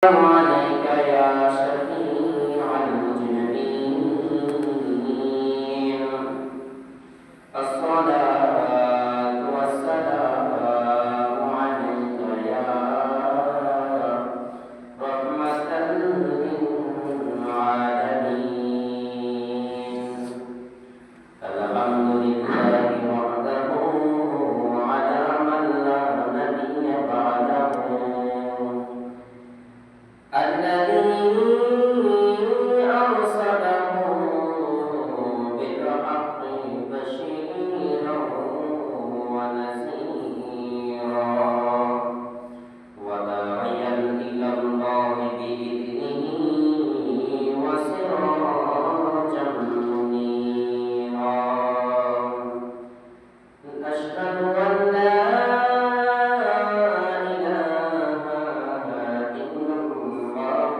عليك يا شفيع المذنبين الصلاة والسلام عليك يا رحمة للعالمين الحمد لله وحده على من لا نبي بعده الذي أرسله بالحق بشيرا ونذيرا وداعيا إلى الله بإذنه وسراجا منيرا أشهد أن لا إله إلا الله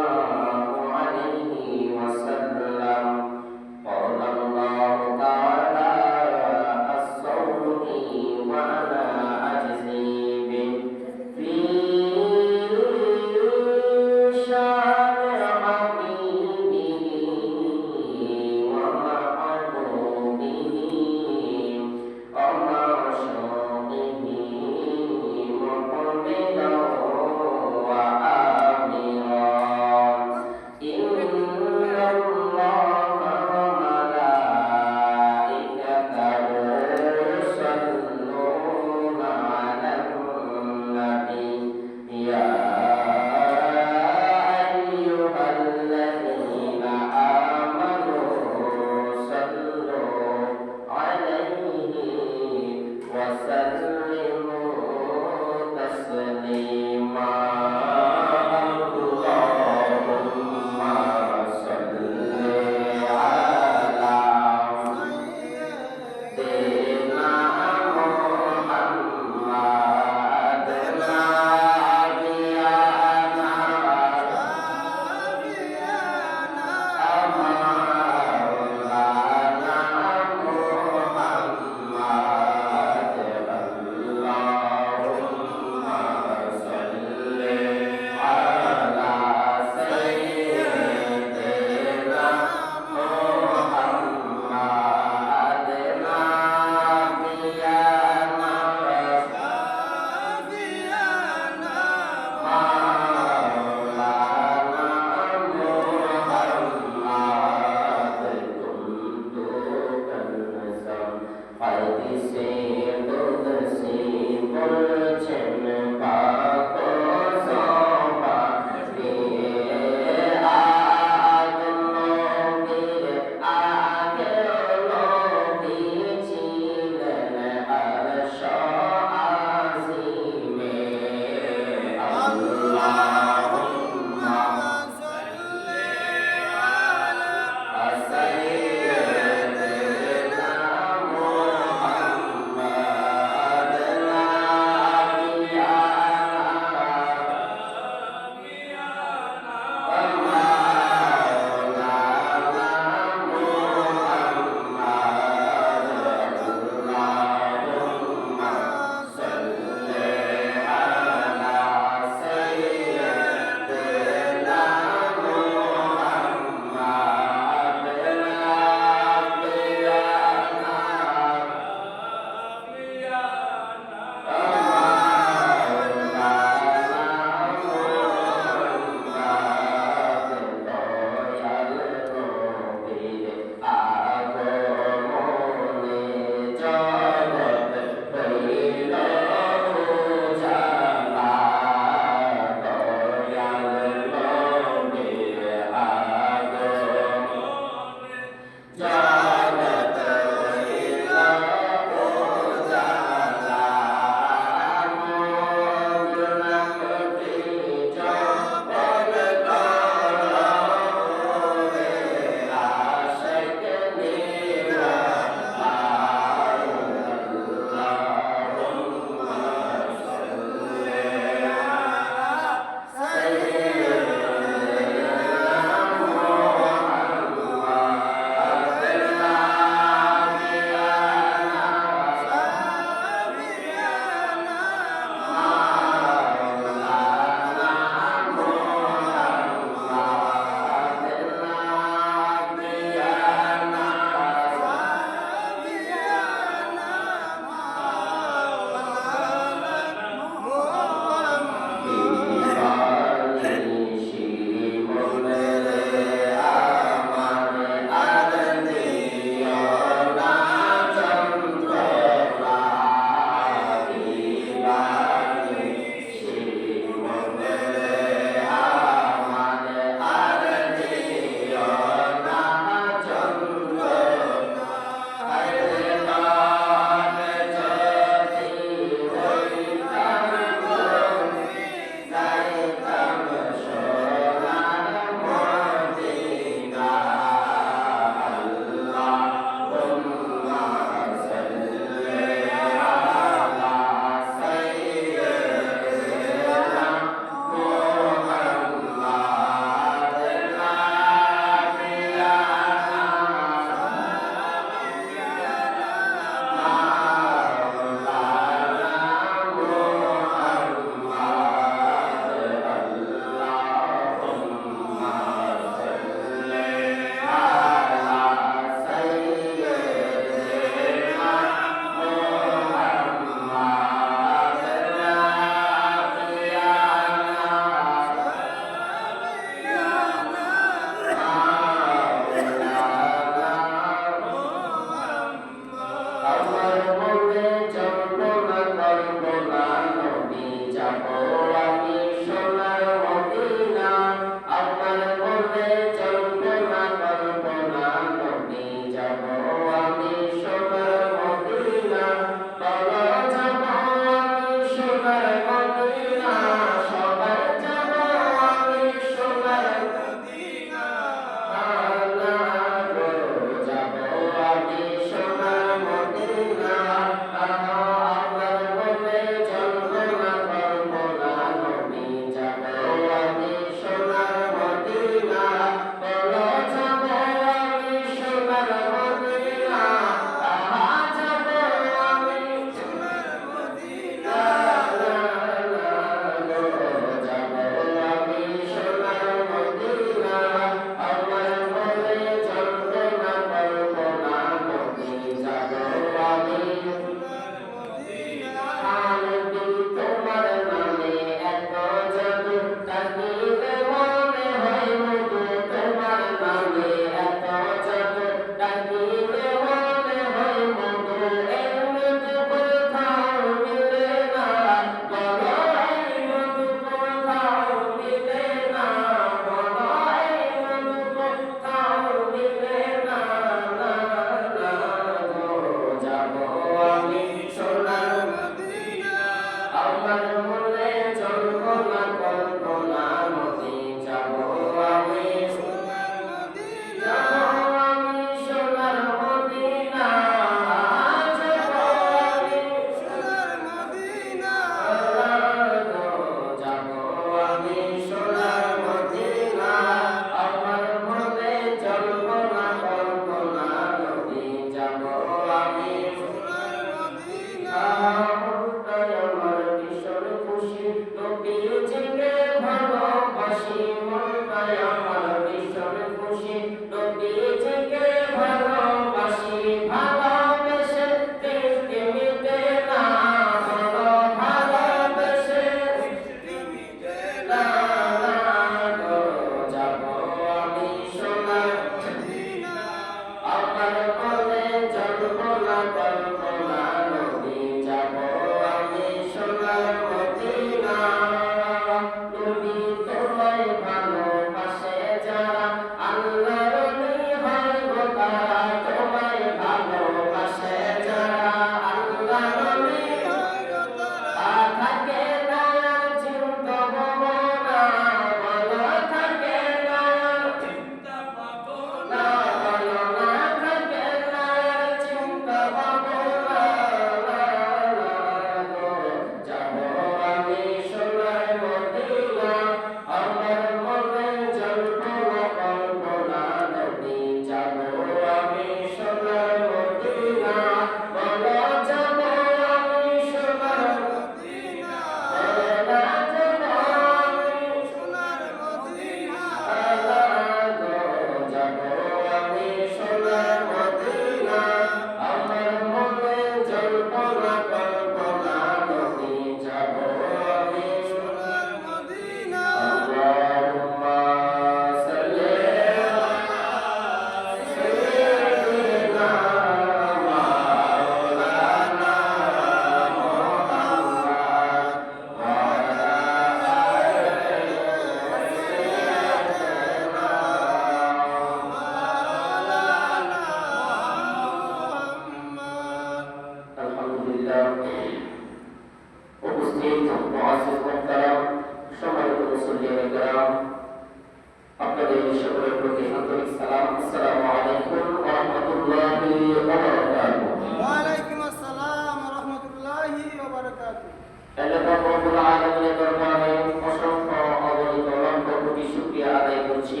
রব্বুল আলামিনের দরবারে অসংখ্য অগণিত লক্ষ কোটি শুকরিয়া আদায় করছি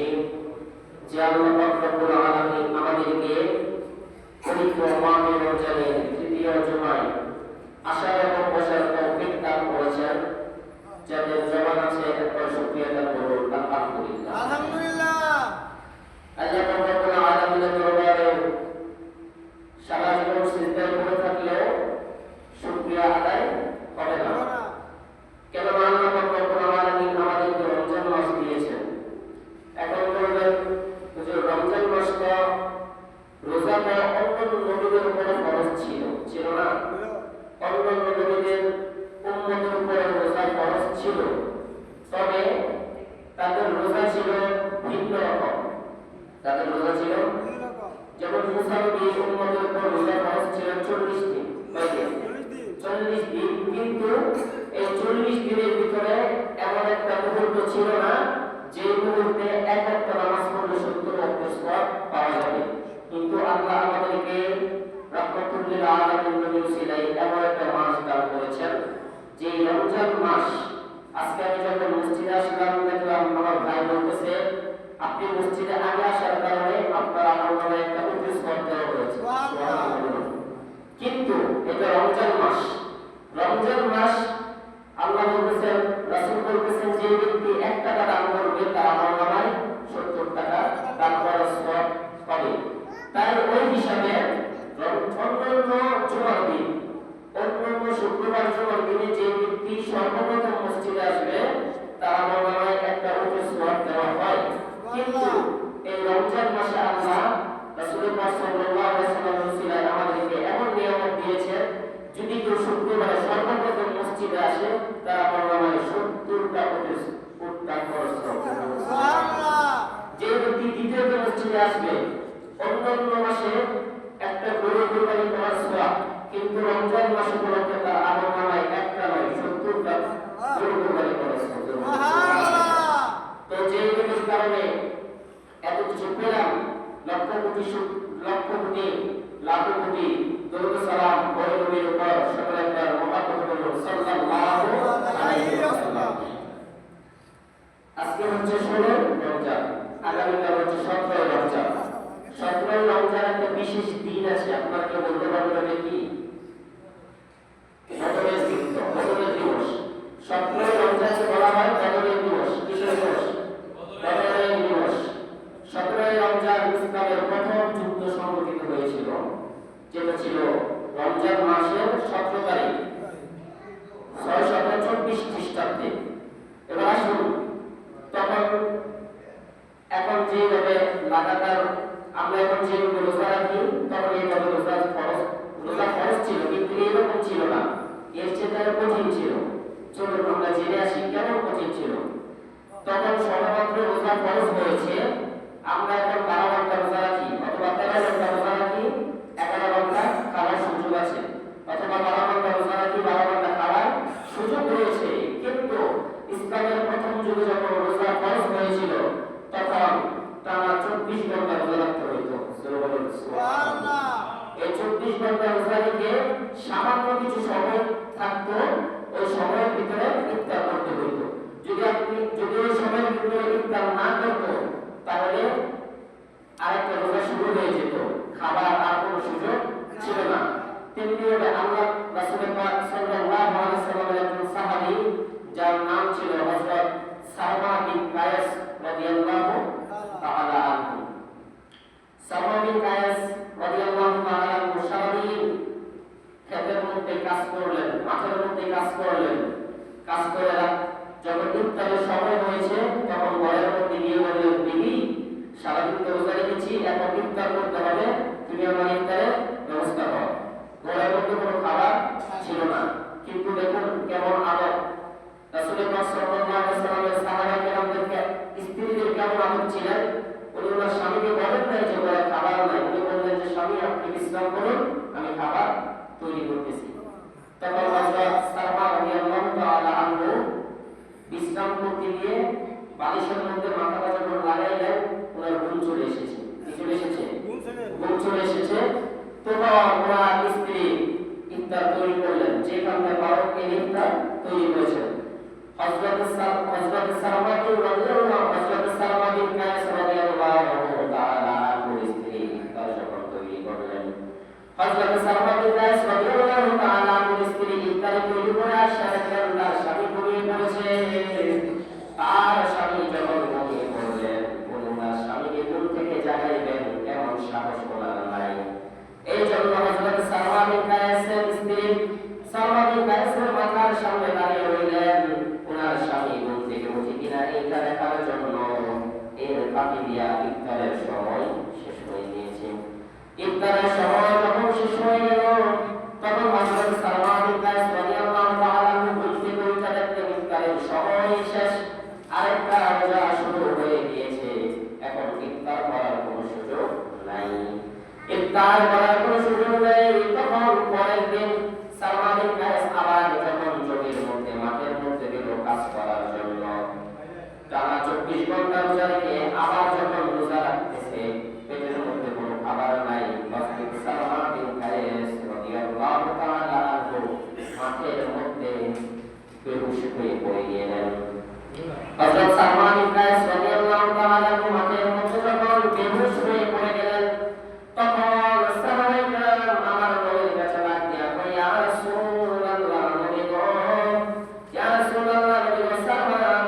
যে আল্লাহ রব্বুল আলামিন আমাদেরকে পবিত্র মাহে রমজানের তৃতীয় জুমায় আসার এবং বসার তৌফিক দান করেছেন। যাদের জবান আছে একবার শুকরিয়া আদায় করুন আলহামদুলিল্লাহ। আলহামদুলিল্লাহ। আল্লাহ রব্বুল আলামিনের দরবারে সারা জীবন সিজদায় পড়ে থাকলেও শুকরিয়া আদায় হবে না। কেন আল্লাহ রব্বুল আলামিন আমাদেরকে রমজান মাস দিয়েছেন। এখন বলবেন যে রমজান মাসটা রোজাটা অন্যান্য নবীদের উপরে ফরজ ছিল না? অন্যান্য নবীদের উম্মতের উপরে রোজা ফরজ ছিল, তবে তাদের রোজা ছিল ভিন্ন রকম। তাদের রোজা ছিল যেমন মুসা নবীর উম্মতের উপর রোজা ফরজ ছিল 40 দিন, 40 দিন, কিন্তু এই 40 দিনের ভিতরে এমন একটা মুহূর্ত ছিল না যে মুহূর্তে এক একটা নামাজ পড়লে 70 ওয়াক্ত সওয়াব পাওয়া যাবে। কিন্তু আল্লাহ আমাদেরকে রাহমাতুল লিল আলামিন নবী সিলাই এমন একটা মাস দান করেছেন যে রমজান মাস। আজকে আমি যখন মসজিদে আসলাম দেখলাম আমার ভাই বলতেছে আপনি মসজিদে আগে আসার কারণে আপনার আমার নামে একটা উদ্দেশ করতে হয়েছে। কিন্তু এটা রমজান মাস। রমজান মাস আল্লাহ বলতেছেন, রাসূল বলতেছেন যে ব্যক্তি 1 টাকা দান করবে তার আমার নামে 70 টাকা দান করার সওয়াব পাবে। তাই ওই হিসাবে অন্যান্য জুমার দিন, অন্যান্য শুক্রবার জুমার দিনে যে ব্যক্তি সর্বপ্রথম মসজিদে আসবে তার আমার নামে একটা উদ্দেশ সওয়াব দেওয়া হয়। কিন্তু এই রমজান মাসে আল্লাহ রাসূল পাক সাল্লাল্লাহু আলাইহি ওয়াসাল্লাম আমাদেরকে এমন নিয়ামত দিয়েছেন, যদি কেউ শুক্রবারে সর্বপ্রথম মসজিদে আসে তার আমার নামে 70 টাকা দান করার সওয়াব। সুবহানাল্লাহ। যে ব্যক্তি দ্বিতীয়ত মসজিদে আসবে অন্যান্য মাসে একটা গরু কুরবানি করার সওয়াব, কিন্তু রমজান মাসে উপলক্ষে তার আমার নামে একটা নয় 70 টাকা গরু কুরবানি করার সওয়াব। সুবহানাল্লাহ। তো যে ব্যক্তির কারণে এত কিছু পেলাম, লক্ষ কোটি লাখ কোটি দরুদ সালাম ওই নবীর উপর সকলে একবার মুহাম্মদ সাল্লাল্লাহু আলাইহি ওয়াসাল্লাম। আজকে হচ্ছে 16 রমজান, আগামীকাল হচ্ছে 17 রমজান। 17 রমজান একটা বিশেষ দিন আছে, আপনারা কি বলতে পারবেন কি? বদরের দিন, বদরের দিবস। 17 রমজানকে বলা হয় বদরের দিবস। কিসের দিবস? বদরের দিবস। 17 রমজান ইসলামের প্রথম যুদ্ধ সংঘটিত হয়েছিল, যেটা ছিল রমজান মাসের 17 তারিখ 624 খ্রিস্টাব্দে। এবার আসুন, তখন এখন যেভাবে লাগাতার আমরা এখন যেভাবে রোজা রাখি, তখন এইভাবে রোজা ফরজ ছিল, কিন্তু এরকম ছিল না, এর চেয়ে কঠিন ছিল। চলুন আমরা জেনে আসি কেন কঠিন ছিল। তখন সবেমাত্র রোজা ফরজ হয়েছে, আমরা এখন 12 ঘন্টা রোজা রাখি অথবা 13 ঘন্টা রোজা রাখি, 11 ঘন্টা খাওয়ার সুযোগ আছে, অথবা 12 ঘন্টা রোজা রাখি, 12 ঘন্টা খাওয়ার সুযোগ রয়েছে। কিন্তু ইসলামের প্রথম যুগে যখন রোজা ফরজ হয়েছিল তখন টানা 24 ঘন্টা রোজা রাখতে হইতো। সুবহানাল্লাহ। এই 24 ঘন্টা রোজা রেখে সামান্য কিছু সময় থাকতো, ওই সময়ের ভিতরে ইফতার করতে হইতো। যদি ওই সময়ের ভিতরে ইফতার না করতো তাহলে আরেকটা রোজা শুরু হয়ে যেত, খাবার আর কোনো সুযোগ ছিল না। তেমনিভাবে আল্লাহ রাসূল পাক সাল্লাল্লাহু আলাইহি ওয়াসাল্লামের একজন সাহাবী যার নাম ছিল হযরত সালমা বিন কায়েস রাদিয়াল্লাহু তাআলা আনহু। সালমা বিন কায়েস রাদিয়াল্লাহু তাআলা আনহু সারাদিন ক্ষেতের মধ্যে কাজ করলেন, মাঠের মধ্যে কাজ করলেন। কাজ করে যখন ইফতারের সময় হয়েছে তখন ঘরের মধ্যে গিয়ে বললেন, বিবি সারাদিন তো রোজা রেখেছি, এখন ইফতার করতে হবে, তুমি আমার ইফতারের ব্যবস্থা করো। ঘরের মধ্যে কোনো খাবার ছিল না, কিন্তু দেখুন কেমন আদব। রাসূল পাক সাল্লাল্লাহু আলাইহি ওয়াসাল্লামের সাহাবায়ে কেরামদের স্ত্রীদের কেমন আদব ছিলেন। উনি ওনার স্বামীকে বলেন নাই যে ঘরে খাবার নাই, উনি বললেন যে স্বামী আপনি বিশ্রাম করুন, আমি খাবার তৈরি করতেছি। তখন হযরত সালমা রাদিয়াল্লাহু তাআলা আনহু বিশ্রাম করতে গিয়ে বালিশের মধ্যে মাথাটা যখন লাগাইলেন ওনার ঘুম চলে এসেছে। কি চলে এসেছে? ঘুম চলে এসেছে। তখন ওনার স্ত্রী ইফতার তৈরি করলেন, যেখানে বারো কে ইফতার তৈরি করেছে। ইফতারের সময় যখন শেষ হয়ে গেল তখন হযরত সালমান ইবনে রাদিয়াল্লাহু তাআলা বুঝতে বুঝতে দেখলেন ইফতারের সময় শেষ, আরেকটা রোজা শুরু হয়ে গিয়েছে, এখন ইফতার করার কোনো সুযোগ নাই। ইফতার করার কোনো সুযোগ নেই। তখন পরের দিন সালমান ইবনে আবার যখন জমির মধ্যে মাঠের মধ্যে গেল কাজ করার জন্য, টানা 24 ঘন্টা রোজা রেখে আবার যখন রোজা রাখতেছে, পেটের মধ্যে কোনো খাবার নাই। হযরত সালমান ইবনে রাদিয়াল্লাহু তাআলা আনহু মাঠের মধ্যে বেহুশ হয়ে পড়ে গেলেন। হযরত সালমান ইবনে রাদিয়াল্লাহু তাআলা আনহু মাঠের মধ্যে যখন বেহুশ হয়ে পড়ে গেলেন, তখন সাহাবায়ে আমার নবীর কাছে ডাক দিয়া কই, ইয়া রাসূলুল্লাহ, নবী গো, ইয়া রাসূলুল্লাহ, নবী গো, সালমান,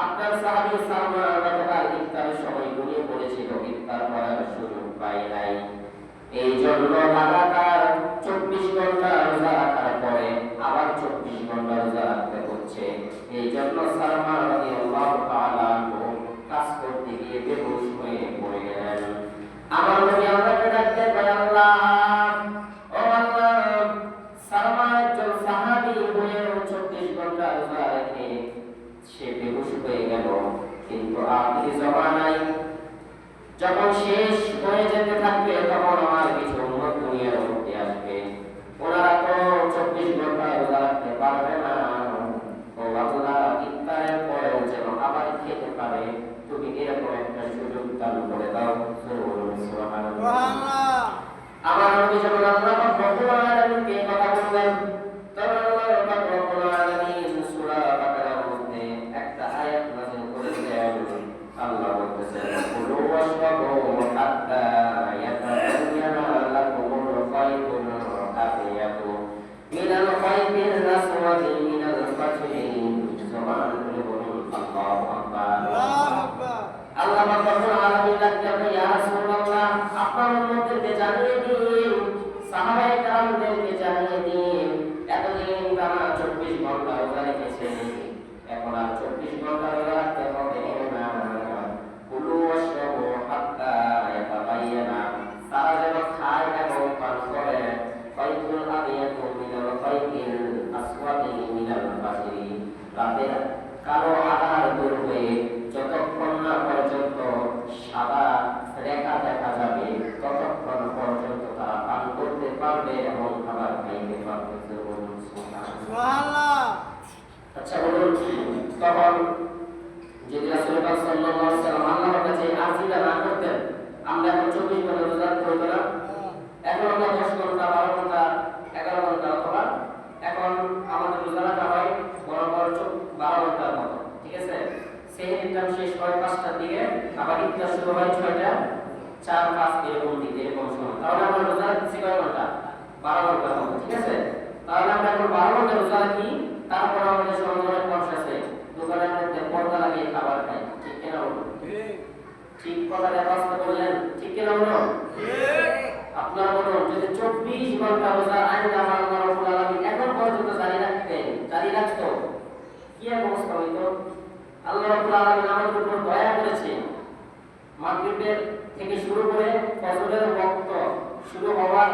আপনার সাহাবী সালমান গতকাল ইফতারের সময় ঘুমিয়ে পড়েছিল, ইফতার করার সুযোগ পায় নাই। এই জন্য লাগাতার 24 ঘন্টা রোজা রাখার পরে আবার 24 ঘন্টা রোজা রাখতে হচ্ছে। এই জন্য সালমান রাদিয়াল্লাহু তাআলা কাজ করতে গিয়ে বেহুশ হয়ে পড়ে গেলেন। আমার নবী আল্লাহকে ডাকতে বলেন, আল্লাহ, ও আল্লাহ, সালমান একজন সাহাবী হয়ে 24 ঘন্টা রোজা রেখে সে বেহুশ হয়ে গেল, কিন্তু আখির জামানায় যখন শেষ হয়ে যেতে থাকবে তখন আমার কিছু উম্মত দুনিয়ার মধ্যে আসবে, ওনারা তো 24 ঘন্টা রোজা রাখতে পারবে না। ও আল্লাহ, ইফতারের পরেও যেন আবার খেতে পারে, তুমি এরকম একটা সুযোগ চালু করে দাও। সুবহানাল্লাহ। আমার নবী যখন আল্লাহ রব্বুল আলামিনকে কথা বললেন, তখন আল্লাহ রব্বুল আলামিন সূরা বাকারার মধ্যে একটা আয়াত নাযিল করেছেন। আল্লাহ বলতেছেন, কুলু ওয়াশরাবু হাত্তা ইয়াতাবাyyana লাকুমুল খায়তুল আবিয়াদু মিনাল খায়তিল আসওয়াদি মিনাল ফাজরি। আল্লাহু আকবার। আল্লাহ রব্বুল আলামিন ডাকলেন, ইয়া রাসূলুল্লাহ, আপনার উম্মতদেরকে জানিয়ে দিন, সাহাবায়ে কেরামদেরকে জানিয়ে দিন, এতদিন তারা 24 ঘন্টা রোজা রেখেছে, এখন আর 24 ঘন্টা রোজা রাখতে হবে না। কুলু ওয়াশরাবু হাত্তা ইয়াতাবাyyনা, তারা যেন খায় এবং পান করে, খায়তুল আবিয়াদু মিনাল খায়তিল আসওয়াদি মিনাল ফাজরি, রাতের কালো আধার দূর হয়ে যতক্ষণ না পর্যন্ত সাদা রেখা দেখা যাবে ততক্ষণ পর্যন্ত তারা পান করতে পারবে এবং খাবার খাইতে পারবে। সুবহানাল্লাহ। আচ্ছা বলুন, তখন যদি রাসূলুল্লাহ সাল্লাল্লাহু আলাইহি ওয়াসাল্লাম আল্লাহর কাছে আরজিটা না করতেন, আমরা এখন 24 ঘন্টা রোজা রাখতে হতো না? এখন আমরা 10 ঘন্টা, 12 ঘন্টা, 11 ঘন্টা, অথবা এখন আমাদের রোজা রাখা হয় বরাবর 12 ঘন্টার মতো, ঠিক আছে? সেহরির টাইম শেষ হয় 5টার দিকে, আবার ইফতার শুরু হয় 6টা, 4, 5 এরকম দিকে, এরকম সময়। তাহলে আমরা রোজা রাখছি কয় ঘন্টা? 12 ঘন্টার মতো, ঠিক আছে? তাহলে আমরা এখন 12 ঘন্টা রোজা রাখি, তারপর আমাদের সমাজের মানুষ আছে দোকানের মধ্যে পর্দা লাগিয়ে খাবার খায়, ঠিক কিনা বলুন? ঠিক কথাটা বাস্তব বললেন, ঠিক কিনা বলুন? আপনারা বলুন, যদি 24 ঘন্টা রোজা আইন আল্লাহ রাব্বুল আলামিন এখন পর্যন্ত জারি রাখতো, কি অবস্থা হইতো? আল্লাহ রাব্বুল আলামিন আমাদের উপর দয়া করেছে। মাগরিবের থেকে শুরু করে ফজরের ওয়াক্ত শুরু হওয়ার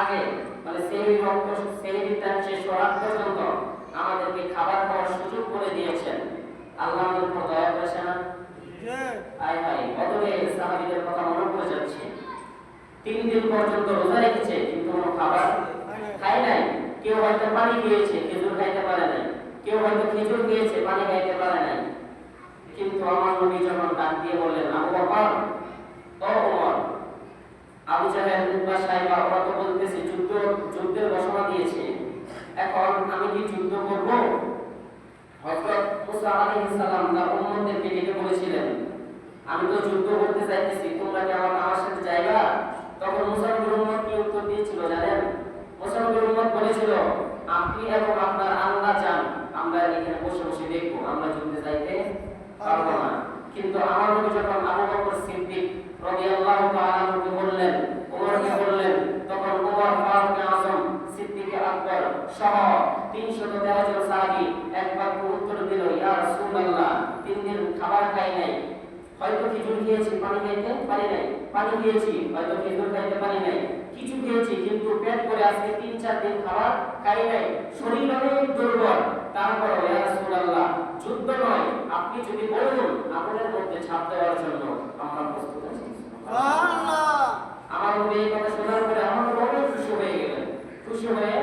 আগে, মানে সেহরির ওয়াক্ত, সেহরির টাইম শেষ হওয়ার পর্যন্ত আমাদেরকে খাবার খাওয়ার সুযোগ করে দিয়েছেন। আল্লাহ আমাদের উপর দয়া করেছে না? আয় হায়, অতএব সাহাবীদের কথা মনে পড়ে যাচ্ছে। 3 দিন পর্যন্ত রোজা রেখেছে কিন্তু কোনো খাবার খায় নাই। কেউ হয়তো পানি খেয়েছে, খেজুর খাইতে পারে নাই, কেউ হয়তো খেজুর খেয়েছে, পানি খাইতে পারে নাই। কিন্তু আমার নবী যখন ডাক দিয়ে বললেন, আবু বকর, ও ওমর, আবু জাহেল, উতবা, সাইবা, ওরা তো বলতেছে যুদ্ধের ঘোষণা দিয়েছে, এখন আমি কি যুদ্ধ করব? হযরত মুসা আলাইহিস সালাম তার উম্মতদেরকে ডেকে বলেছিলেন, আমি তো যুদ্ধ করতে চাইতেছি, তোমরা কি আমার সাথে যাইবা? তখন মুসা নবীর উম্মত কি উত্তর দিয়েছিল জানেন? মুসা নবীর উম্মত বলেছিল, আপনি এবং আপনার আল্লাহ চান আমরা এখানে বসে বসে দেখবো, আমরা যুদ্ধে যাইতে পারবো না। কিন্তু আমার নবী যখন আবু বকর সিদ্দিক রাদিয়াল্লাহু তাআলা আনহুকে বললেন, ওমরকে বললেন, তখন ওমর ফারুক আযম, সিদ্দিক আকবর সহ 313 জন সাহাবী একবার উত্তর দিল, ইয়া রাসূলুল্লাহ, 3 দিন খাবার খাই নাই, হয়তো খেজুর খেয়েছি, পানি খাইতে পারি নাই, পানি খেয়েছি হয়তো খেজুর খাইতে পারি নাই, কিছু খেয়েছি কিন্তু পেট করে আজকে 3-4 দিন খাবার খাই নাই, শরীর অনেক দুর্বল, তারপরে ইয়া রাসূলুল্লাহ যুদ্ধ নয়, আপনি যদি বলুন আপনাদের মধ্যে ছাপ দেওয়ার জন্য আমরা প্রস্তুত আছি। সুবহানাল্লাহ। আমার নবী এই কথা শোনার পরে আমার নবী অনেক খুশি হয়ে গেলেন। খুশি হয়ে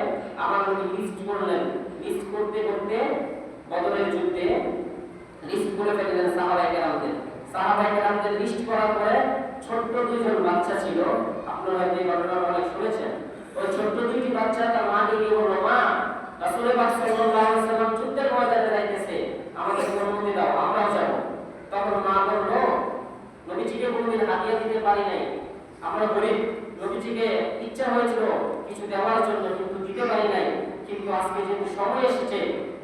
আমার নবী লিস্ট করলেন, লিস্ট করতে করতে বদরের যুদ্ধে লিস্ট করে ফেললেন সাহাবায়ে কেরামদের লিস্ট করার পরে ছোট্ট দুইজন বাচ্চা ছিল, আপনারা হয়তো এই ঘটনাটা অনেক শুনেছেন। ওই ছোট্ট দুইটি বাচ্চা তার মাকে গিয়ে বলল, মা রাসূল পাক সাল্লাল্লাহু আলাইহি ওয়াসাল্লাম যুদ্ধের ময়দানে যাইতেছে, আমাদের অনুমতি দাও, আমরাও যাব। তখন মা বলল, নবীজিকে কোনোদিন হাদিয়া দিতে পারি নাই, আমরা গরিব, নবীজিকে ইচ্ছা হয়েছিল কিছু দেওয়ার জন্য কিন্তু দিতে পারি নাই, কিন্তু আজকে যেহেতু সময় এসেছে,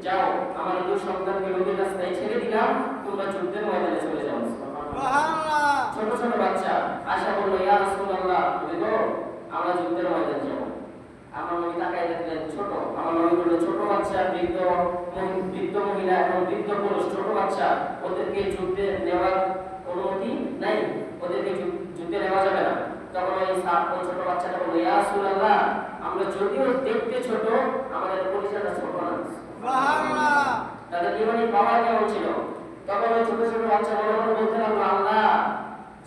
যাও আমার দুই সন্তানকে নবীর রাস্তায় ছেড়ে দিলাম, তোমরা যুদ্ধের ময়দানে চলে যাও। সুবহানাল্লাহ। ছোট ছোট বাচ্চা আশা বলল, ইয়া রাসূলুল্লাহ তুমি তো আমরা যুদ্ধের ময়দানে যাব। আমার নবী তাকায় দেখলেন ছোট, আমার নবী বলল, ছোট বাচ্চা, বৃদ্ধ মহিলা এবং বৃদ্ধ পুরুষ, ছোট বাচ্চা, ওদেরকে যুদ্ধে নেওয়ার অনুমতি নাই, ওদেরকে যুদ্ধে নেওয়া যাবে না। তখন ওই ছোট বাচ্চাটা বলল, ইয়া রাসূলুল্লাহ আমরা যদিও দেখতে ছোট, আমাদের পরিচয়টা ছোট না। সুবহানাল্লাহ। তাদের জীবনে পাওয়ার কেমন ছিল? তখন ওই ছোট ছোট বাচ্চা বলতে লাগলো, আল্লাহ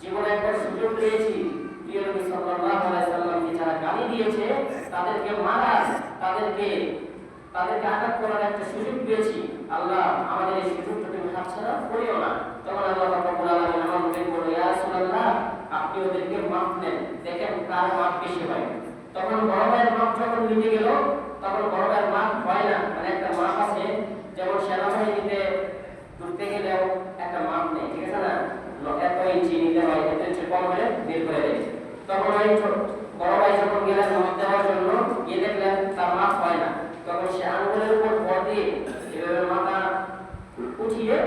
জীবনে একবার সুযোগ পেয়েছি, প্রিয় নবী সাল্লাল্লাহু আলাইহি সাল্লামকে যারা গালি দিয়েছে তাদেরকে মারার, তাদেরকে আঘাত করার একটা সুযোগ পেয়েছি, আল্লাহ আমাদের এই সুযোগটা তুমি হাতছাড়া করিও না। তখন আল্লাহ রাব্বুল আলামিন আমার নবীকে বলল, ইয়া রাসূলুল্লাহ আপনি ওদেরকে মাফ নেন, দেখেন কার মাফ বেশি হয়। তখন বড় ভাইয়ের মাফ যখন নিতে গেল, তখন বড় ভাইয়ের মাফ হয় না, মানে একটা মাফ আছে, যেমন সেনাবাহিনীতে ঢুকতে গেলেও একটা মাপ নেই, ঠিক আছে না, এত ইঞ্চি নিতে হয়, এত ইঞ্চি কম হলে বের করে দেয়। তখন ওই বড় ভাই যখন গেলেন মাপ দেওয়ার জন্য, গিয়ে দেখলেন তার মাপ হয় না, তখন সে আঙ্গুলের উপর ভর দিয়ে এভাবে মাথা উঠিয়ে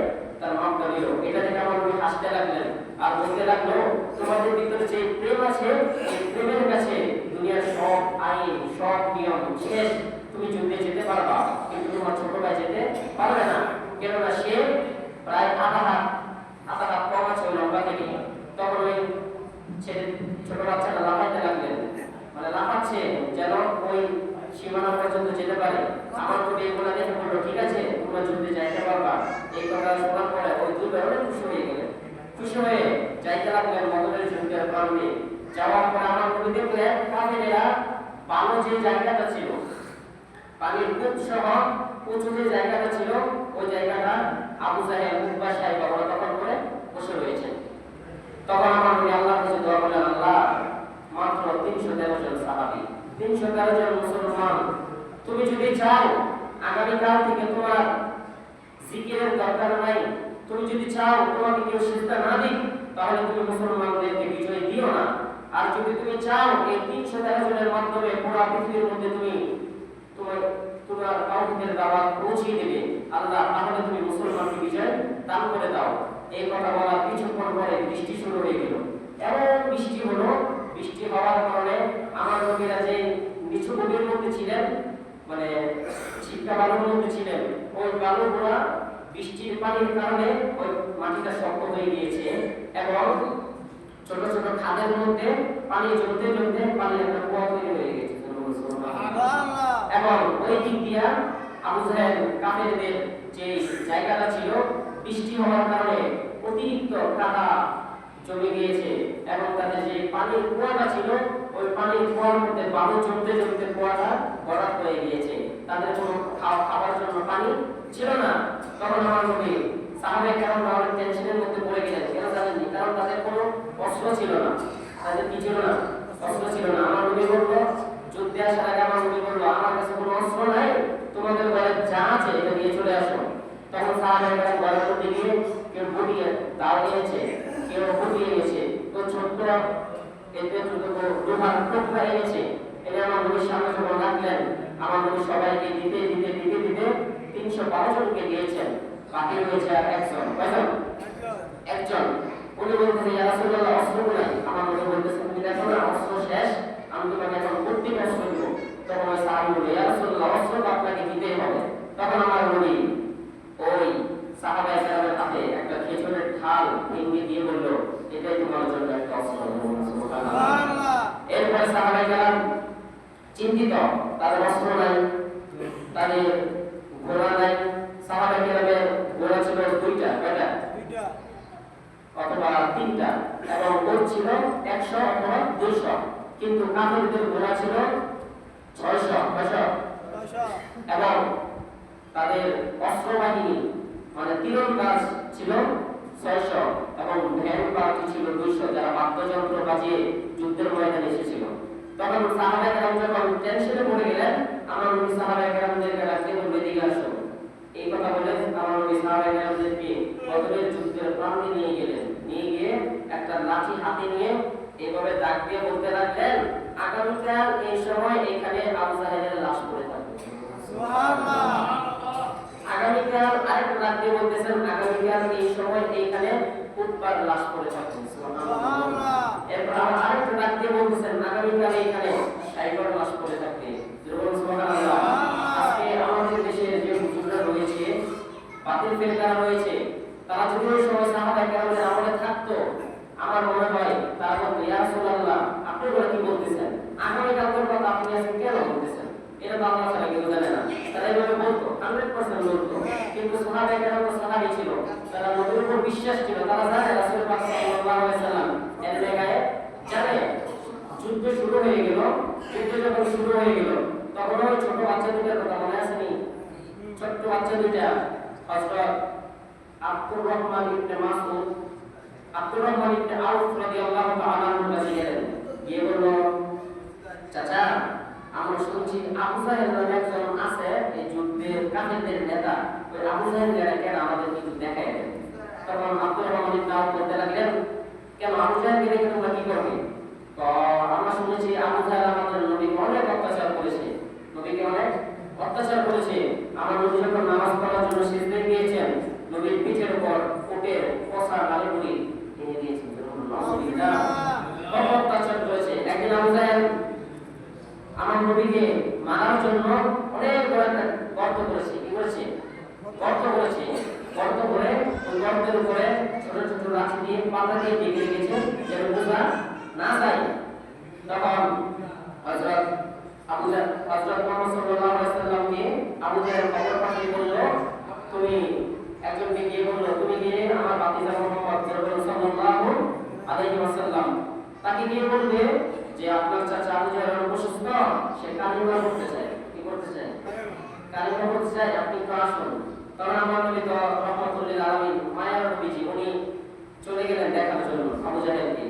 তার মাপটা দিল। এটা দেখে আমার নবী হাসতে লাগলেন আর বলতে লাগলো, তোমাদের ভিতরে যে প্রেম আছে, এই প্রেমের কাছে দুনিয়ার সব আইন, সব নিয়ম শেষ, তুমি যুদ্ধে যেতে পারবা, কিন্তু তোমার ছোট ভাই যেতে পারবে না, কেননা সে প্রায় আধা হাত কম আছে ওই লম্বা থেকে। তখন ওই ছেলে ছোট বাচ্চাটা লাফাইতে লাগলেন, মানে লাফাচ্ছে যেন ওই সীমানা পর্যন্ত যেতে পারে। আমার নবী এগুলো দেখে বলল, ঠিক আছে তোমরা যুদ্ধে যাইতে পারবা। এই কথা শোনার পরে ওই দুই ভাই অনেক খুশি হয়ে গেলেন, খুশি হয়ে যাইতে লাগলেন বদরের যুদ্ধের প্রান্তে। যাওয়ার পরে আমার নবী দেখলেন কাফেরেরা বালু যে জায়গাটা ছিল, পানির কূপ সহ উঁচু যে জায়গাটা ছিল, ওই জায়গাটা আবু জাহেল উতবা সাহেব ওরা দখল করে বসে রয়েছে। তখন আমার নবী আল্লাহর কাছে দোয়া করলেন, আল্লাহ মাত্র 313 জন সাহাবী, 313 জন মুসলমান, তুমি যদি চাও আগামীকাল থেকে তোমার জিকিরের দরকার নাই, তুমি যদি চাও তোমাকে কেউ সিজদা না দিক, তাহলে তুমি মুসলমানদেরকে বিজয় দিও না। আর যদি তুমি চাও এই 313 জনের মাধ্যমে পুরো পৃথিবীর মধ্যে তুমি তোমার তাওহীদের দাওয়াত পৌঁছিয়ে দেবে, আল্লাহ তাহলে তুমি মুসলমানকে বিজয় দান করে দাও। এই কথা বলার কিছুক্ষণ পরে বৃষ্টি শুরু হয়ে গেল। এমন বৃষ্টি হলো, বৃষ্টি হওয়ার কারণে আমার নবীরা যে নিচু ভূমির মধ্যে ছিলেন, মানে ছিটকা বালুর মধ্যে ছিলেন, ওই বালুগুলা বৃষ্টির পানির কারণে ওই মাটিটা শক্ত হয়ে গিয়েছে এবং ছোট ছোট খাদের মধ্যে পানি জমতে জমতে পানির একটা কুয়া তৈরি হয়ে গেছে। এবং ওই দিক দিয়া আবু জাহেল কাফেরদের যে জায়গাটা ছিল, বৃষ্টি হওয়ার কারণে অতিরিক্ত কাদা জমে গিয়েছে এবং তাদের যে পানির কুয়াটা ছিল, ওই পানির কুয়ার মধ্যে বালু জমতে জমতে কুয়াটা ভরাট হয়ে গিয়েছে, তাদের কোনো খাওয়ার জন্য পানি ছিল না। তখন আমার নবী সাহাবায়ে কেরাম অনেক টেনশনের মধ্যে পড়ে গেলেন, কেন জানেননি, কারণ তাদের কোনো অস্ত্র ছিল না, তাদের কি ছিল না, অস্ত্র ছিল না। আমার নবী বলল, যুদ্ধে আসার আগে আমার নবী বলল, আমার কাছে কোনো অস্ত্র নাই, তোমাদের ঘরে যা আছে এটা নিয়ে চলে আসো। তখন সাহাবায়ে কেরাম ঘরের মধ্যে গিয়ে কেউ বটিয়ে দাও নিয়েছে, কেউ বটিয়ে এনেছে, তো ছোট্ট এতে লোহার টুকরা এনেছে, এনে আমার নবীর সামনে যখন রাখলেন, আমার নবী সবাইকে দিতে দিতে দিতে দিতে 312 জনকে দিয়েছেন, বাকি রয়েছে আর একজন। কয়জন? একজন। উনি বলতেছে, ইয়া রাসূলুল্লাহ অস্ত্র নাই। আমার নবী বলতেছে, তুমি দেখো না অস্ত্র শেষ, আমি তোমাকে এখন বুদ্ধি অস্ত্র দেব। তখন ওই সাহাবী বলে, ইয়া রাসূলুল্লাহ অস্ত্র তো আপনাকে দিতেই হবে। তখন আমার নবী ওই সাহাবায়ে কেরামের হাতে একটা খেজুরের ঢাল ভেঙে দিয়ে বলল, এটাই তোমার চিন্তিত, তাদের অস্ত্র নাই, তাদের ঘোড়া নাই। সাহাবা কেরামের ঘোড়া ছিল দুইটা, কয়টা? অথবা তিনটা, এবং ওর ছিল 100 অথবা 200, কিন্তু কাফেরদের ঘোড়া ছিল 600 এবং তাদের অস্ত্র বাহিনী মানে তীরন্দাজ ছিল 600 এবং ভ্যান বাহিনী ছিল 200, যারা বাদ্যযন্ত্র বাজিয়ে যুদ্ধের ময়দানে এসেছিল। তখন সাহাবায়ে কেরাম যখন টেনশনে পড়ে গেলেন, আমার নবী সাহাবায়ে কেরামদেরকে ডাকতে বললেন, এদিকে আসো। এই কথা বলে আমার নবী সাহাবায়ে কেরামদেরকে বদরের যুদ্ধের প্রান্তে নিয়ে গেলেন। নিয়ে গিয়ে একটা লাঠি হাতে নিয়ে এইভাবে ডাক দিয়ে বলতে লাগলেন, আগামীকাল এই সময় এখানে আবু জাহেলের লাশ পড়ে থাকবে। সুবহানাল্লাহ। আগামীকাল আরেকটা ডাক দিয়ে বলতেছেন, আগামীকাল এই সময় এখানে উতবার লাশ পড়ে থাকবে। সুবহানাল্লাহ। এরপর আরেকটা ডাক দিয়ে বলতেছেন, আগামীকাল এখানে সাইবার লাশ পড়ে থাকবে। সুবহানাল্লাহ। আজকে আমাদের দেশে যে হুজুররা রয়েছে, বাতিল ফেরকারা রয়েছে, তারা যদি ওই সময় সাহাবায়ে কেরামের আমলে থাকতো, আমার মনে হয় তারা বলতো, ইয়া রাসূলুল্লাহ, আপনি বলে কি বলতেছেন? আগামীকালকের কথা আপনি আজকে কেন বলতেছেন? এটা তো আল্লাহ ছাড়া কেউ জানে না। তারা এইভাবে বলতো, 100% বলতো। কিন্তু সাহাবায়ে কেরাম তো সাহাবী ছিল, তারা নবীর উপর বিশ্বাস ছিল, তারা জানে রাসূল পাক সাল্লাল্লাহু আলাইহি ওয়াসাল্লাম এর জায়গায় জানে। যুদ্ধ শুরু হয়ে গেল, যুদ্ধ যখন শুরু হয়ে গেল, তখন ওই ছোট বাচ্চা দুটার কথা মনে আছে নি? ছোট্ট বাচ্চা দুইটা, হযরত আব্দুর রহমান ইবনে মাসউদ, আব্দুর রহমান ইবনে আউফ রাদিয়াল্লাহু তাআলা আনহু কাছে গেলেন। গিয়ে বলল, চাচা, আমরা শুনছি আবু জাহেল নামে একজন আছে এই যুদ্ধের কাফেরদের নেতা, ওই আবু জাহেল কেন আমাদের কিছু দেখায় দেন। তখন আব্দুর রহমান ইবনে আউফ বলতে লাগলেন, কেন আবু জাহেলকে দেখে তোমরা কি করবে? তো আমরা শুনেছি আবু জাহেল আমাদের নবীকে অনেক অত্যাচার করেছে, নবীকে অনেক অত্যাচার করেছে। আমার নবী যখন নামাজ পড়ার জন্য সিজদায় গিয়েছেন, নবীর পিঠের উপর উটের পচা ডালগুলি টেনে দিয়েছেন। অত্যাচার করেছে। একদিন আবু জাহেল আমার নবীকে মারার জন্য অনেক বড় একটা গর্ত করেছে। কি করেছে? গর্ত করেছে। গর্ত করে ওই গর্তের উপরে ছোট ছোট লাঠি দিয়ে পাতা দিয়ে ঢেকে রেখেছে, যেন বোঝা না যায়। তখন হযরত মুহাম্মদ সাল্লাল্লাহু আলাইহি ওয়াসাল্লামকে আবু জাহেল খবর পাঠিয়ে বলল, তুমি একজনকে গিয়ে বলল, তুমি গিয়ে আমার ভাতিজা মুহাম্মদ সাল্লাল্লাহু আলাইহি ওয়াসাল্লাম তাকে গিয়ে বলবে যে আপনার চাচা আবু জাহেল অসুস্থ, সে কালিমা পড়তে চায়। কি করতে চায়? কালিমা পড়তে চায়, আপনি তো আসুন। তখন আমার নবী তো রাহমাতুল লিল আলামিন, মায়ার নবীজি, উনি চলে গেলেন দেখার জন্য আবু জাহেলকে।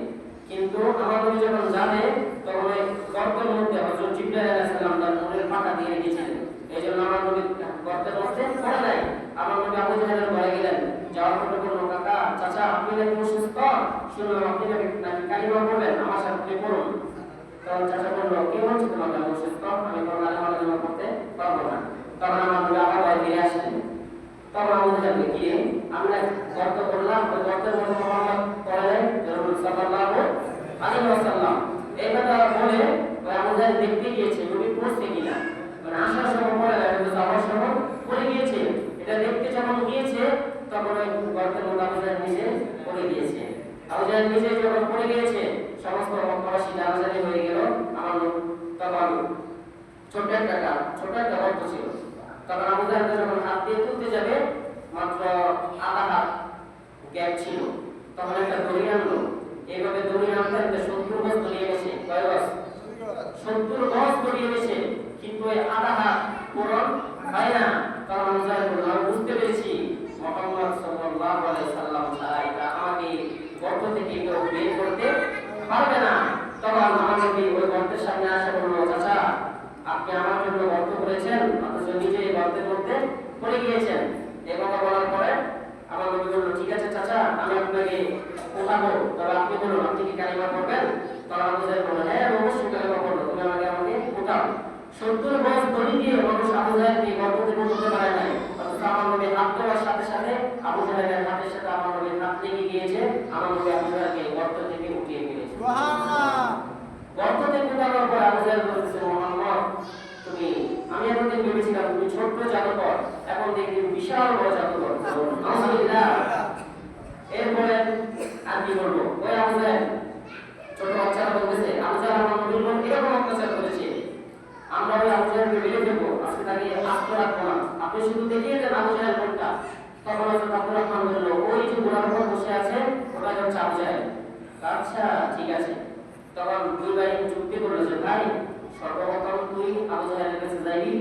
কিন্তু আমার নবী যখন যাবে, তখন ওই গর্তের মধ্যে হযরত জিবরাইল আলাইহিস সালাম তার নূরের পাখা দিয়ে রেখেছিলেন। এইজন্য আমার নবী গর্তের মধ্যে পড়ে নাই। আমার নবী আবু জাহেলের ঘরে গেলেন, যাওয়ার পরে বলল, কাকা, চাচা, আপনি নাকি অসুস্থ, শুনলাম আপনি নাকি কালিমা পড়বেন, আমার সাথে পড়ুন। তখন চাচা বলল, কে বলছে তোমাকে আমি অসুস্থ? আমি কোনো কালিমা পড়তে পারবো না। তখন আমার নবী আবার বাড়ি ফিরে আসলেন। তখন আবু জাহেলকে গিয়ে, আমরা গর্ত করলাম, ওই গর্তের মধ্যে মুহাম্মদ পড়লেন রাসূল সাল্লাল্লাহু আলাইহি ওয়াসাল্লাম। এই কথা বলে ওই আবু জাহেল দেখতে গিয়েছে নবী পড়ছে কিনা, মানে আসার সময় পড়ে না, কিন্তু যাওয়ার সময় পড়ে গিয়েছে। এটা দেখতে যখন গিয়েছে, তখন ওই গর্তের মধ্যে আবু জাহেল নিজে পড়ে গিয়েছে। আবু জাহেল নিজে যখন পড়ে গিয়েছে, সমস্ত মক্কাবাসী জানাজানি হয়ে গেল। আমার তখন ছোট একটা গর্ত ছিল। তখন আবু জাহেল যখন হাত দিয়ে তুলতে যাবে, মাত্র আধা হাত গ্যাপ ছিল। তখন একটা দড়ি আনলো, এইভাবে দড়ি আনতে 70 গজ দড়ি এনেছে। কয় গজ? 70 গজ দড়ি এনেছে, কিন্তু এই আধা হাত পূরণ হয় না। তখন আবু জাহেল বলল, আমি বুঝতে পেরেছি মুহাম্মদ সাল্লাল্লাহু আলাইহি সাল্লাম ছাড়া এটা আমাকে গর্ত থেকে কেউ বের করতে পারবে না। তখন আমার নবী ওই গর্তের সামনে আসে বলল, চাচা, আপনি আমার জন্য গর্ত করেছেন, অথচ নিজে এই গর্তের মধ্যে পড়ে গিয়েছেন। এই কথা বলার পরে আমার নবী বলল, ঠিক আছে চাচা, আমি আপনাকে উঠাবো, তবে আপনি বলুন আপনি কি কালিমা পড়বেন? তখন আবু জাহেল বলল, হ্যাঁ অবশ্যই কালিমা পড়বো, তুমি আমাকে উঠাও। 70 গজ দড়ি দিয়ে মানুষ আবু জাহেলকে গর্ত থেকে উঠাতে পারে নাই। অথচ আমার নবী হাত দেওয়ার সাথে সাথে আবু জাহেলের হাতের সাথে আমার নবীর হাত লেগে গিয়েছে, আমার নবী আবু জাহেলকে গর্ত থেকে উঠিয়ে ফেলেছে। সুবহানাল্লাহ। গর্ত থেকে উঠানোর পর আবু জাহেল বলেছে, মুহাম্মদ, তুমি, আমি এতদিন ভেবেছিলাম তুমি ছোট্ট জাদুকর, এখন দেখি বিশাল বড় জাদুকর। আলহামদুলিল্লাহ। এরপরে আর কি বলবো, ওই আবু জাহেল ছোট বাচ্চারা বলতেছে, আবু জাহেল আমার নবীর উপর এরকম অত্যাচার করেছে, তখন দুই ভাই চুক্তি করলো যে ভাই সর্বপ্রথম তুই আবু জাহেলের কাছে যাইবি,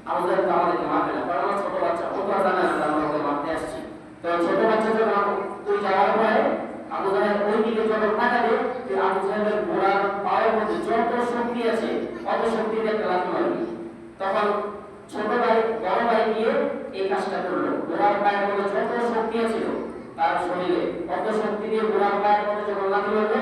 আবু জাহেল তো আমাদেরকে মারবে না, কারণ আমার ছোট বাচ্চা, ও তো আর জানে না যে আমরা ওকে মারতে আসছি। তো ছোট বাচ্চা যখন তুই যাওয়ার পরে আবু জাহেল ওই দিকে যখন তাকাবে, তুই আবু জাহেলের ঘোড়ার পায়ের মধ্যে যত শক্তি আছে অত শক্তি দিয়ে একটা লাথি মারবি। তখন ছোট ভাই বড় ভাই গিয়ে এই কাজটা করলো। ঘোড়ার পায়ের মধ্যে যত শক্তি ছিল তার শরীরে অত শক্তি দিয়ে ঘোড়ার পায়ের মধ্যে যখন লাথি মারলো,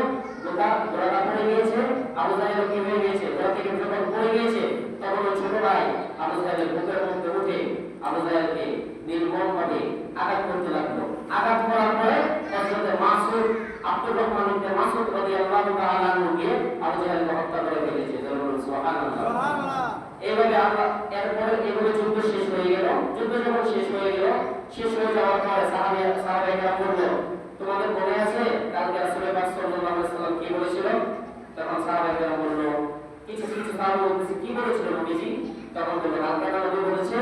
ঘোড়াটা পড়ে গিয়েছে। আবু জাহেল কি হয়ে গিয়েছে, ঘোড়া থেকে যখন পড়ে গিয়েছে তখন ওই ছোট ভাই আবু জাহেলের বুকের মধ্যে উঠে আবু জাহেলকে নির্মমভাবে আঘাত করতে লাগলো। আঘাত করার পরে হযরত মাসউদ আব্দুর রহমান ইবনে মাসউদ রাদিয়াল্লাহু তাআলা আনহু গিয়ে আবু জাহেলকে হত্যা করে ফেলেছে। সুবহানাল্লাহ। এইভাবে আল্লাহ এরপরে এভাবে যুদ্ধ শেষ হয়ে গেল। যুদ্ধ যখন শেষ হয়ে গেল, শেষ হয়ে যাওয়ার পরে সাহাবায়ে বলল, তোমাদের মনে আছে কালকে রাসূল পাক সাল্লাল্লাহু আলাইহি ওয়াসাল্লাম কি বলেছিল? তখন সাহাবায়ে বলল, কিছু কিছু সাহাবা বলতেছে কি বলেছিল নবীজি? তখন বলল, কালকে নবী বলেছে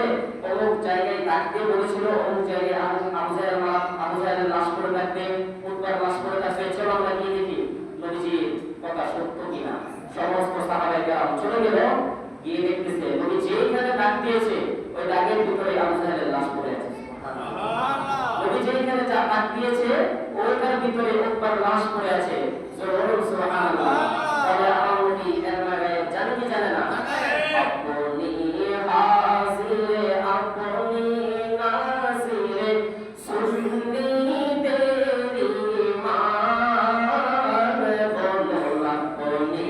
অমুক জায়গায় ডাক দিয়ে বলেছিল, অমুক জায়গায় আবু জাহেলের লাশ পড়ে থাকবে, উতবার লাশ পড়ে থাকবে, চলো আমরা গিয়ে দেখি নবীজি কথা সত্য কিনা। সমস্ত সাহাবায়ে কেরাম চলে গেল, গিয়ে দেখতেছে নবী যেখানে ডাক দিয়েছে ওই ডাকের ভিতরে আবু জাহেলের লাশ পড়ে আছে। সুবহানাল্লাহ। নবী যেখানে ডাক দিয়েছে ওইটার ভিতরে উতবার লাশ পড়ে আছে। সুবহানাল্লাহ। তাহলে আমার নবী এর মানে জানে কি জানে না? আপনি হাজিরে আপনি নাসিরে সুন্নি তেরি মান বলো আপনি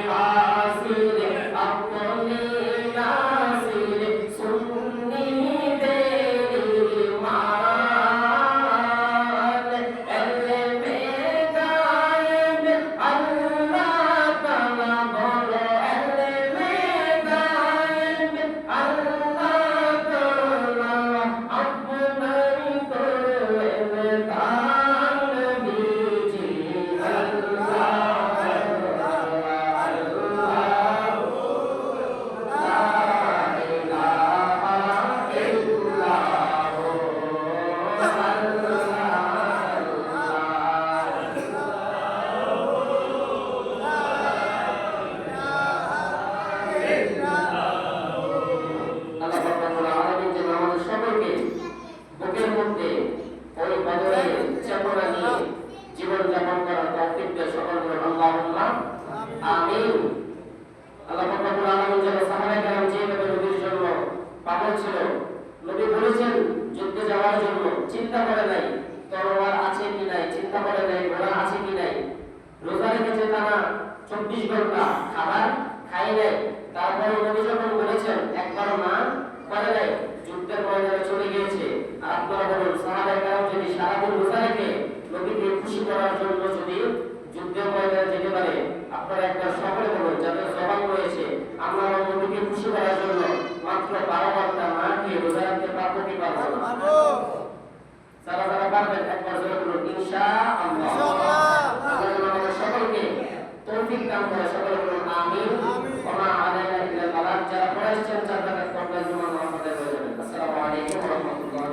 হাজিরে আপনি নাসিরে সুন্নি তেরি মান এলে বেগায়েব আল্লাহ তাআলা বলো এলে বেগায়েব আল্লাহ তাআলা আপনার কোলে তান বিজি আল্লাহ বুকের মধ্যে ওই বদরের চেতনা নিয়ে জীবন যাপন করার তৌফিক দিয়ে সকল বলেন আল্লাহুম্মা আমিন। আল্লাহ রাব্বুল আলামিন যেন সাহাবায়ে কেরাম যেভাবে নবীর জন্য পাগল ছিল, নবী বলেছেন যুদ্ধে যাওয়ার জন্য চিন্তা করে নাই তরোয়ার আছে কি নাই, চিন্তা করে নাই ঘোড়া আছে কি নাই, রোজা রেখেছে টানা 24 ঘন্টা, খাবার খাই নাই, তারপরে নবী যখন বলেছেন একবার না করে নাই, যুদ্ধের ময়দানে চলে গিয়েছে। আর আপনারা বলুন সাহাবায়ে কেরাম যদি সারাদিন রোজা রেখে নবীকে খুশি করার জন্য যদি যুদ্ধের ময়দানে যেতে পারে, আপনারা একবার সকলে বলুন যাদের জবান রয়েছে আমরা